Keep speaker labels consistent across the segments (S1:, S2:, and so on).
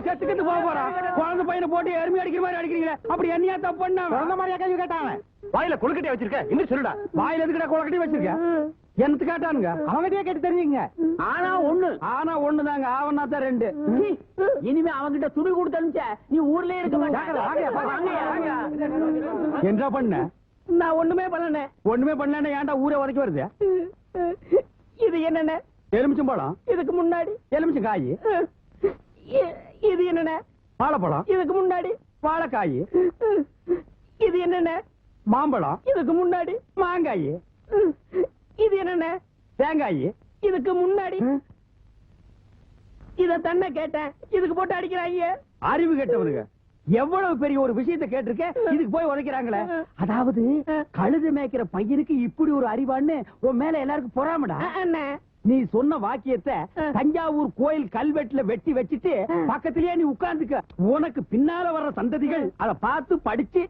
S1: செத்துக்கிட்டு போக போறான். குழந்தை பையனை போட்டு எருமை அடிக்கிற மாதிரி அடிக்கிறீங்க. அப்படி என்னையா தப்பு பண்ண? குழந்தை மாதிரியா கேள்வி கேட்டாங்க. வாயில கொழுக்கட்டையா வச்சிருக்க? இன்னும் சொல்லுடா. வாயில எதுக்குடா கொழுக்கட்டையா வச்சிருக்க? எனக்கு கேட்டானுங்க. அவங்கிட்டயே கேட்டு தெரிஞ்சுங்க. ஆனா ஒண்ணுதாங்க. ஆவனா தான் ரெண்டு.
S2: இனிமே அவங்கிட்ட துணி கொடுத்து அனுப்பிச்ச நீ ஊர்லயே இருக்க மாட்டாங்க.
S1: என்ன பண்ண?
S2: நான் ஒண்ணுமே பண்ணல.
S1: ஒண்ணுமே பண்ணல. ஏன்டா ஊரே உதைக்க வருது?
S2: இது என்னென்ன?
S1: எலுமிச்சம்பழம்.
S2: இதுக்கு முன்னாடி
S1: எலுமிச்சம் காய்.
S2: இது என்னென்ன?
S1: வாழைப்பழம்.
S2: இதுக்கு முன்னாடி
S1: வாழைக்காய்.
S2: இது என்னென்ன?
S1: மாம்பழம்.
S2: இதுக்கு முன்னாடி
S1: மாங்காய்.
S2: இது என்னென்ன?
S1: தேங்காய்.
S2: இதுக்கு முன்னாடி இத தன்ன கேட்டேன். இதுக்கு போட்டு அடிக்கிறாங்க.
S1: அறிவு கேட்டவனுங்க. எவ்வளவு பெரிய ஒரு விஷயத்தை கேட்டிருக்க, இதுக்கு போய் உதைக்கிறாங்களே. அதாவது கழுது மேய்க்கிற பையனுக்கு இப்படி ஒரு அறிவான்னு உன் மேல எல்லாருக்கும் பொறாமடா. நீ சொன்ன வாக்கியத்தை தஞ்சாவூர் கோயில் கல்வெட்டுல வெட்டி வச்சிட்டு பக்கத்திலேயே நீ உட்கார்ந்துக்க. உனக்கு பின்னால வர்ற சந்ததிகள் அதை பார்த்து படிச்சு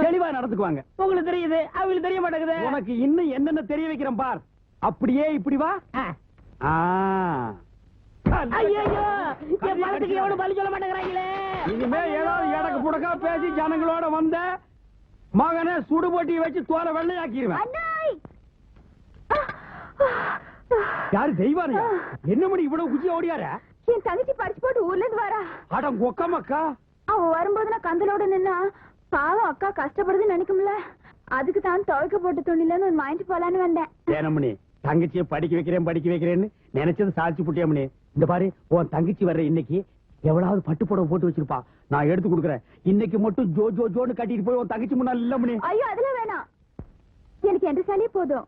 S1: தெளிவா நடந்துக்குவாங்க.
S2: உங்களுக்கு தெரியுது, அவங்களுக்கு தெரிய மாட்டேங்குது.
S1: உனக்கு இன்னும் என்னென்ன தெரிய வைக்கிறேன் பார். அப்படியே இப்படி வா. இனிமே ஏதாவது எடக்கு புடக்கா பேசி ஜனங்களோட வந்த மகனை சுடுபொட்டி வச்சு தோற வெள்ளையாக்கிடுவேன். யாரு தெய்வானியா? என்ன மணி இவ்வளவு குச்சி ஓடியார?
S3: என் தங்கச்சி படிச்சு போட்டு ஊர்ல இருந்து வரா.
S1: அடம் கொக்கமக்கா.
S3: அவ வரும்போது நான் கந்தலோட நின்னா பாவம் அக்கா கஷ்டப்படுதுன்னு நினைக்கும்ல. அதுக்கு தான் துவைக்க போட்டு துணிலன்னு ஒரு வாங்கிட்டு போலான்னு வந்தேன்.
S1: ஏனமணி தங்கச்சியை படிக்க வைக்கிறேன்னு நினைச்சது சாதிச்சு புட்டியாமணி. இந்த பாரு, உன் தங்கச்சி வர்ற இன்னைக்கு எவ்வளவு பட்டு புடவை போட்டு வச்சிருப்பா. நான் எடுத்து கொடுக்குறேன். இன்னைக்கு மட்டும் ஜோ ஜோ ஜோன்னு கட்டிட்டு போய் உன் தங்கச்சி முன்னாள் இல்ல மணி.
S3: ஐயோ அதெல்லாம் வேணாம். எனக்கு எந்த சாலியே போதும்.